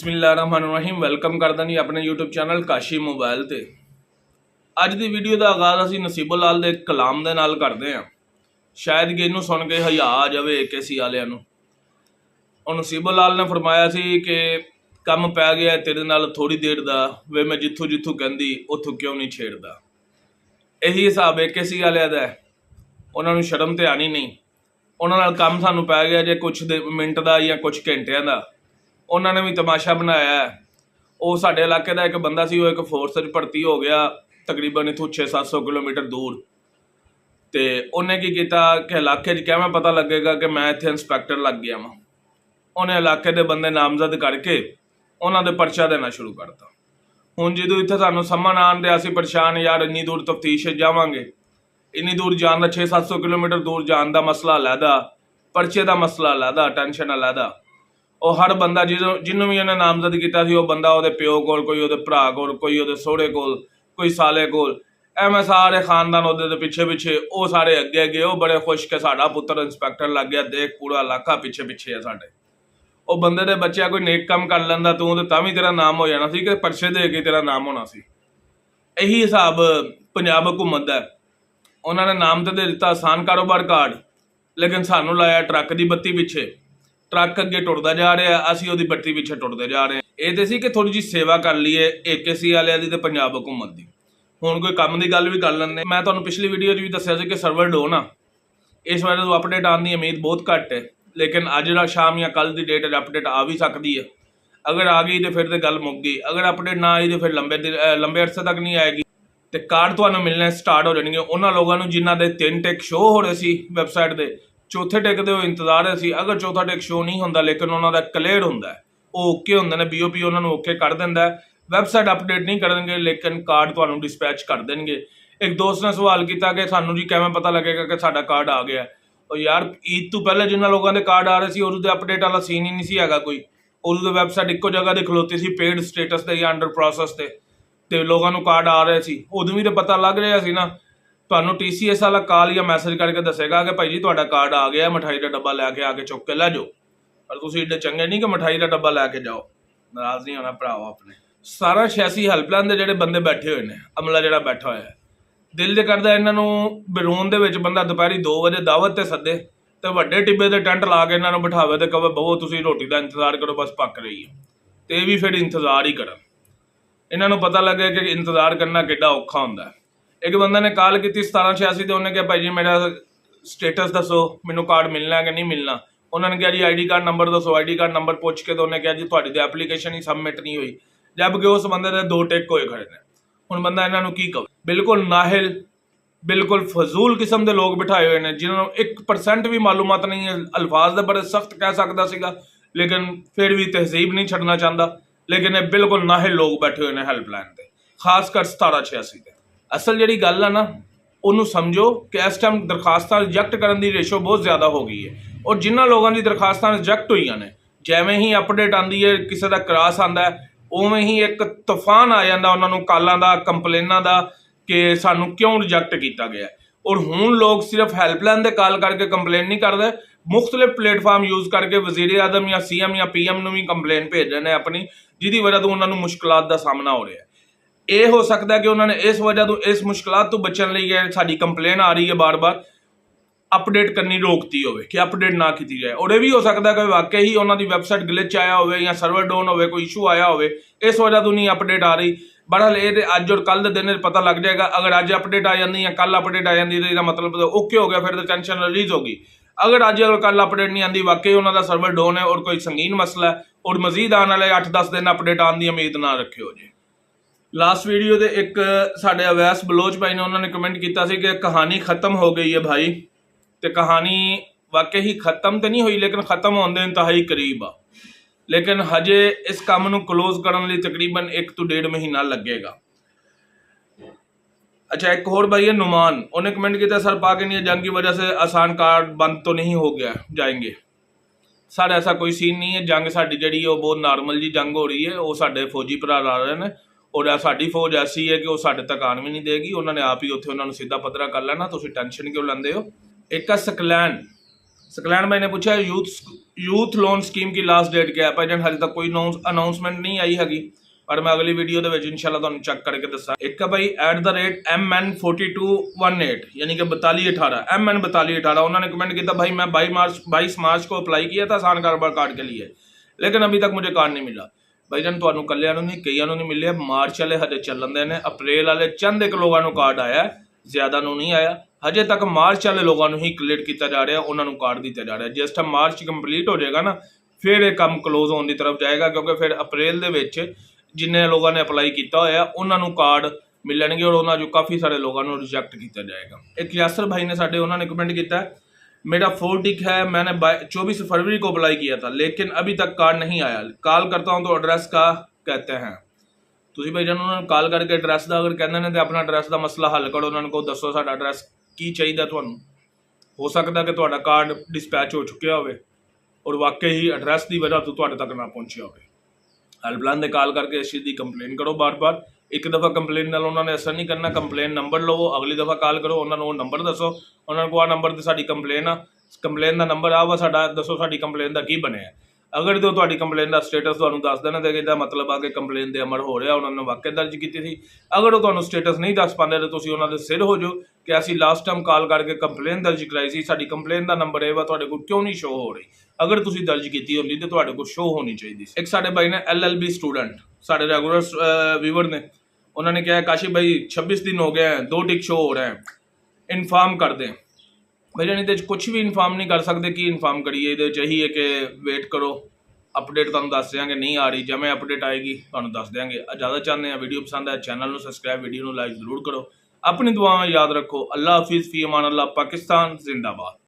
बिस्मिल्लाहिर्रहमानिर्रहीम वेलकम करदा जी अपने यूट्यूब चैनल काशी मोबाइल ते। अज की वीडियो का आगाज़ असीं नसीबो लाल दे कलाम दे नाल करदे हां। शायद कि इनू सुन के हया आ जाए AKC वालियां नू। और नसीबो लाल ने फरमाया सी कि कम पै गया तेरे नाल थोड़ी देर दा, वे मैं जिथों जिथों कहंदी उथों क्यों नहीं छेड़दा। यही हिसाब AKC वालियां दा है। उन्हां नू शर्म ते आनी नहीं। उन्हां नाल कम सानू पै गया जे कुछ मिनट का या कुछ घंटिया का। उन्होंने भी तमाशा बनाया है। वो साढ़े इलाके का एक बंदा सी, वो एक फोर्स भर्ती हो गया तकरीबन इतों 600-700 किलोमीटर दूर। तो उन्हें की किया कि इलाके कैवें पता लगेगा कि मैं इत्थे इंस्पैक्टर लग गया वां। उन्हें इलाके के बंदे नामजद करके उन्होंने परचा देना शुरू करता। हुण जो इत्थे सानू समन आन दे असीं परेशान, यार इन्नी दूर तफ्तीश जावांगे, इन्नी दूर जान का 600-700 किलोमीटर दूर जान का मसला अलहदा, परचे का मसला अलहदा, टेंशन अलहदा। और हर बंदा जिन्होंने भी उन्हें नामजद किया वो बंदा वो प्यो को, कोई वो भरा को, कोई वो सोहरे को, कोई साले को, एवं सारे खानदान वो पिछे पिछे, वो सारे अगे अगे, वो बड़े खुश के साडा पुत्र इंस्पैक्टर लग गया, देख पूरा इलाका पिछे पिछे है साडे। वो बंदे दे बच्चा कोई नेक काम कर लेंदा तू तो तां भी तेरा नाम हो जाना सी कि परचे दे के तेरा नाम होना सी। यही हिसाब पंजाब हुकूमत दा। उन्होंने नाम तो दे दिता आसान कारोबार कार्ड, लेकिन सानू लाया ट्रक की बत्ती पिछे। ट्रक अगे टुरदा जा रहा है, असीं उहदी बत्ती पिछे टुरदे जा रहे हैं। ये तो सी कि थोड़ी जी सेवा कर लीए AKC वालियां दी ते पंजाब हुकूमत दी। हुण कोई काम की गल भी कर लैंदे। मैं तुहानूं पिछली वीडियो भी दस्सिया सी कि सर्वर डाउन आ, इस वजह तो अपडेट आने की उम्मीद बहुत घट है। लेकिन अज दा शाम या कल की डेट अपडेट आ भी सकती है। अगर आ गई तो फिर तो गल मुक गई, अगर अपडेट ना आई तो फिर लंबे अरसे तक नहीं आएगी। तो कार्ड तुहानूं मिलने स्टार्ट हो जाएंगे उन्होंने लोगों को जिन्हों के 3 टिक शो हो रहे सी वैबसाइट के, चौथे टिक के इंतजार सी। अगर चौथा टिक शो नहीं होंदा लेकिन उन्होंने क्लीयर होंदा है, वो ओके होंदे ने, BOP उन्होंने ओके कर देंदा है। वैबसाइट अपडेट नहीं करेंगे लेकिन कार्ड तुहानूं डिस्पैच कर देंगे। एक दोस्त ने सवाल किया कि सानूं जी किवें पता लगेगा कि साडा कार्ड आ गया। और यार ईद तो पहले जिन्होंने लोगों के कार्ड आ रहे थे उदों अपडेट वाला सीन ही नहीं सी हैगा कोई। उदों तो वैबसाइट इक्को जगह की खलोती सी, पेड स्टेटस से या अंडर प्रोसैस ते लोगों को कार्ड आ रहे थे। उदों भी तो पता लग रहा सी ना। तुहानूं TCS वाला कॉल या मैसेज करके दसेगा कि भाई जी तुहाडा कार्ड आ गया, मिठाई का डब्बा लैके आके चुक के लै जाओ। पर तुसीं एडे चंगे नहीं कि मिठाई का डब्बा लैके जाओ। नाराज नहीं होना भराओ अपने। 1786 हैल्पलाइन के जोड़े बंदे बैठे हुए हैं, अमला जोड़ा बैठा होया है। दिल जो करता इन्हों बिरून दे विच बंदा दोपहरी 2 बजे दावत से सदे तो वड्डे टिब्बे के टेंट ला के इन्हों बिठावे तो कहे बहु तुसीं रोटी का इंतजार करो, बस पक रही है। तो ये भी फिर इंतजार ही करन। इन्हों पता लगे कि इंतजार करना किड्डा औखा हुंदा है। एक बंदा ने कॉल की 1786 तो उन्हें कहा भाई जी मेरा स्टेटस दसो, मैनू कार्ड मिलना कि नहीं मिलना। उन्होंने कहा जी ID कार्ड नंबर दसो। ID कार्ड नंबर पूछ के तो उन्हें कहा जी तुहाडी तो एप्लीकेशन ही सबमिट नहीं हुई, जबकि उस बंदे के 2 टिक होए खड़े ने। हुण बंदा इन्हों की कहे, बिल्कुल नाहिल, बिल्कुल फजूल किस्म के लोग बिठाए हुए हैं जिन्होंने 1% भी मालूमात नहीं है। अल्फाज तो बड़े सख्त कह सकता सीगा लेकिन फिर भी तहजीब नहीं छड्डना चाहता। लेकिन ये बिल्कुल नाहिल लोग बैठे हुए हैं हैल्पलाइन पर, खासकर 1786 के। असल जी गल है ना, उन्होंने समझो कि इस टाइम दरखास्त रिजैक्ट करने की रेशो बहुत ज़्यादा हो गई है। और जिन्होंने लोगों की दरखास्त रिजैक्ट हुई ने, जिमें ही अपडेट आती है, किसी का क्रॉस आता है, उवें ही एक तूफान आ जाता उन्होंने कॉलों का, कंप्लेनों का कि सानू क्यों रिजैक्ट किया गया। और हुण लोग सिर्फ हैल्पलाइन से कॉल करके कंप्लेन नहीं करते, मुख्तलिफ प्लेटफॉर्म यूज करके वज़ीर आज़म या CM या PM भी कंप्लेन भेज रहे हैं अपनी, जिहदी वजह तो उन्होंने मुश्किलात का सामना हो रहा है। ये हो सकता है कि उन्होंने इस वजह तो इस मुश्किलात तो बचने लिए साड़ी कंप्लेन आ रही है बार बार अपडेट करनी रोकती हो कि अपडेट ना की जाए। और यह भी हो सकता है कि वाकई ही उन्होंने वैबसाइट ग्लिच आया हो या सर्वर डाउन हो, कोई इशू आया हो, इस वजह तो नहीं अपडेट आ रही। बहरहाल ये अज और कल के दिन पता लग जाएगा। अगर अज अपडेट आ जाती या कल अपडेट आ जाती तो इसका मतलब ओके हो गया, फिर तो टेंशन रिलीज होगी। अगर अज और कल अपडेट नहीं आती, वाकई उन्होंने सर्वर डाउन है और कोई संगीन मसला है और मजीद आने वाले 8-10 दिन अपडेट आने की उम्मीद ना रखियो जी। लास्ट वीडियो दे एक साडे अवैस बलोच भाई ने उन्होंने कमेंट किया कि कहानी खत्म हो गई है भाई। तो कहानी वाकई ही खत्म तो नहीं हुई लेकिन खत्म होने के इंतहाई करीब आ। लेकिन हजे इस काम को क्लोज करने लिए तकरीबन 1 तो 1.5 महीना लगेगा। अच्छा, एक होर भाई है नुमान, उन्हें कमेंट किया सर पाकिस्तान जंग की वजह से आसान कार्ड बंद तो नहीं हो गया जाएंगे। सर ऐसा कोई सीन नहीं है। जंग साडी जिहड़ी वो बहुत नॉर्मल जी जंग हो रही है। वो साडे फौजी भरा ला रहे हैं और साडी फौज ऐसी है कि वो साडे तक आन भी नहीं देगी। उन्होंने आप ही उत्थे उन्होंने सीधा पद्धरा कर लेना, तुसीं टेंशन क्यों लैंदे हो। एक सकलैन सकलैन भाई ने पूछा यूथ लोन स्कीम की लास्ट डेट क्या है? भाईजान हाले तक कोई अनाउंसमेंट नहीं आई हैगी, पर मैं अगली वीडियो ਦੇ ਵਿੱਚ इंशाल्लाह ਤੁਹਾਨੂੰ ਚੈੱਕ ਕਰਕੇ ਦੱਸਾਂ। ਇੱਕ ਹੈ ਭਾਈ @MN4218 यानी कि 4218 MN 4218, उन्होंने कमेंट किया भाई मैं 22 मार्च को अप्लाई किया था आसान कारोबार कार्ड के लिए, लेकिन अभी तक मुझे कार्ड नहीं मिला। भाईजान ਤੁਹਾਨੂੰ ਕੱਲਿਆਂ ਨੂੰ ਨਹੀਂ, ਕਈਆਂ ਨੂੰ ਨਹੀਂ ਮਿਲਿਆ। ਮਾਰਚ ਵਾਲੇ ਹਜੇ ਚੱਲਣ ਦੇ ਨੇ, ਅਪ੍ਰੈਲ ਵਾਲੇ ਚੰਦ ਇੱਕ ਲੋਕਾਂ ਨੂੰ ਕਾਰਡ ਆਇਆ, ਜ਼ਿਆਦਾ ਨੂੰ ਨਹੀਂ ਆਇਆ ਹਜੇ ਤੱਕ। ਮਾਰਚ ਵਾਲੇ ਲੋਕਾਂ ਨੂੰ ਹੀ ਕਲੀਅਰ ਕੀਤਾ ਜਾ ਰਿਹਾ, ਉਹਨਾਂ ਨੂੰ ਕਾਰਡ ਦਿੱਤਾ ਜਾ ਰਿਹਾ। ਜਿਸ ਟਾਈਮ ਮਾਰਚ ਕੰਪਲੀਟ ਹੋ ਜਾਏਗਾ ਨਾ, ਫਿਰ ਇਹ ਕੰਮ ਕਲੋਜ਼ ਹੋਣ ਦੀ ਤਰਫ ਜਾਏਗਾ, ਕਿਉਂਕਿ ਫਿਰ ਅਪ੍ਰੈਲ ਦੇ ਵਿੱਚ ਜਿੰਨੇ ਲੋਕਾਂ ਨੇ ਅਪਲਾਈ ਕੀਤਾ ਹੋਇਆ ਉਹਨਾਂ ਨੂੰ ਕਾਰਡ ਮਿਲਣਗੇ ਔਰ ਉਹਨਾਂ 'ਚੋਂ ਕਾਫੀ ਸਾਰੇ ਲੋਕਾਂ ਨੂੰ ਰਿਜੈਕਟ ਕੀਤਾ ਜਾएगा। एक यासर भाई ने साढ़े उन्होंने कमेंट किया मेरा 4 टिक है, मैंने 24 फरवरी को अप्लाई किया था लेकिन अभी तक कार्ड नहीं आया, कॉल करता हूँ तो एड्रैस का कहते हैं। ਤੁਸੀਂ ਭਾਈ ਜਾਨ ਉਹਨਾਂ ਨੂੰ ਕਾਲ ਕਰਕੇ ਐਡਰੈਸ ਦਾ ਅਗਰ ਕਹਿੰਦੇ ਨੇ ਤੇ ਆਪਣਾ ਐਡਰੈਸ ਦਾ ਮਸਲਾ ਹੱਲ ਕਰੋ, ਉਹਨਾਂ ਨੂੰ ਕਹੋ ਦੱਸੋ ਸਾਡਾ ਐਡਰੈਸ ਕੀ ਚਾਹੀਦਾ ਤੁਹਾਨੂੰ। ਹੋ ਸਕਦਾ ਕਿ ਤੁਹਾਡਾ ਕਾਰਡ ਡਿਸਪੈਚ ਹੋ ਚੁੱਕਿਆ ਹੋਵੇ ਔਰ ਵਾਕਈ ਹੀ ਐਡਰੈਸ ਦੀ ਵਜ੍ਹਾ ਤੋਂ ਤੁਹਾਡੇ ਤੱਕ ਨਾ ਪਹੁੰਚਿਆ ਹੋਵੇ। ਹੈਲਪਲਾਈਨ ਦੇ ਕਾਲ ਕਰਕੇ ਇਸ ਚੀਜ਼ ਦੀ ਕੰਪਲੇਨ ਕਰੋ ਬਾਰ-ਬਾਰ। ਇੱਕ ਦਫਾ ਕੰਪਲੇਨ ਨਾਲ ਉਹਨਾਂ ਨੇ ਅਸਰ ਨਹੀਂ ਕਰਨਾ, ਕੰਪਲੇਨ ਨੰਬਰ ਲਵੋ, ਅਗਲੀ ਦਫਾ ਕਾਲ ਕਰੋ, ਉਹਨਾਂ ਨੂੰ ਉਹ ਨੰਬਰ ਦੱਸੋ, ਉਹਨਾਂ ਨੂੰ ਕਹੋ ਆਹ ਨੰਬਰ 'ਤੇ ਸਾਡੀ ਕੰਪਲੇਨ ਆ, ਕੰਪਲੇਨ ਦਾ ਨੰਬਰ ਆ ਵਾ ਸਾਡਾ, ਦੱਸੋ ਸਾਡੀ ਕੰਪਲੇਨ ਦਾ ਕੀ ਬਣਿਆ। ਅਗਰ ਜੋ ਤੁਹਾਡੀ ਕੰਪਲੇਨ ਦਾ ਸਟੇਟਸ ਤੁਹਾਨੂੰ ਦੱਸ ਦੇਣਾ ਤੇ ਇਹਦਾ ਮਤਲਬ ਆ ਕਿ ਕੰਪਲੇਨ ਦੇ ਅਮਲ ਹੋ ਰਿਹਾ, ਉਹਨਾਂ ਨੇ ਵਾਕਿਆ ਦਰਜ ਕੀਤੀ ਸੀ। ਅਗਰ ਉਹ ਤੁਹਾਨੂੰ ਸਟੇਟਸ ਨਹੀਂ ਦੱਸ ਪਾਉਂਦੇ ਤਾਂ ਤੁਸੀਂ ਉਹਨਾਂ ਦੇ ਸਿਰ ਹੋ ਜਾਓ ਕਿ ਅਸੀਂ ਲਾਸਟ ਟਾਈਮ ਕਾਲ ਕਰਕੇ ਕੰਪਲੇਨ ਦਰਜ ਕਰਾਈ ਸੀ, ਸਾਡੀ ਕੰਪਲੇਨ ਦਾ ਨੰਬਰ ਇਹ ਵਾ, ਤੁਹਾਡੇ ਕੋਲ ਕਿਉਂ ਨਹੀਂ ਸ਼ੋ ਹੋ ਰਹੀ। ਅਗਰ ਤੁਸੀਂ ਦਰਜ ਕੀਤੀ ਹੁੰਦੀ ਤਾਂ ਤੁਹਾਡੇ ਕੋਲ ਸ਼ੋ ਹੋਣੀ ਚਾਹੀਦੀ ਸੀ। ਇੱਕ ਸਾਡੇ ਭਾਈ ਨੇ LLB ਸਟੂਡੈਂਟ, ਸਾਡੇ ਰੈਗੂਲਰ ਵੀਵਰ ਨੇ, ਉਹਨਾਂ ਨੇ ਕਿਹਾ ਕਾਸ਼ੀ भाई 26 दिन हो गए हैं, 2 टिक शो हो रहे हैं, इन्फॉर्म कर दें। भाई जान ये कुछ भी इन्फॉर्म नहीं कर सकते, कि इन्फॉर्म करिए, ये चाहिए कि वेट करो, अपडेट तुहानूं दस देंगे, नहीं आ रही जब अपडेट आएगी तुहानूं दस देंगे। ज़्यादा चाहते हैं वीडियो पसंद है चैनल को सबसक्राइब, वीडियो को लाइक जरूर करो, अपनी दुआवां याद रखो। अल्लाह हाफिज़, फी अमान अल्लाह, पाकिस्तान जिंदाबाद।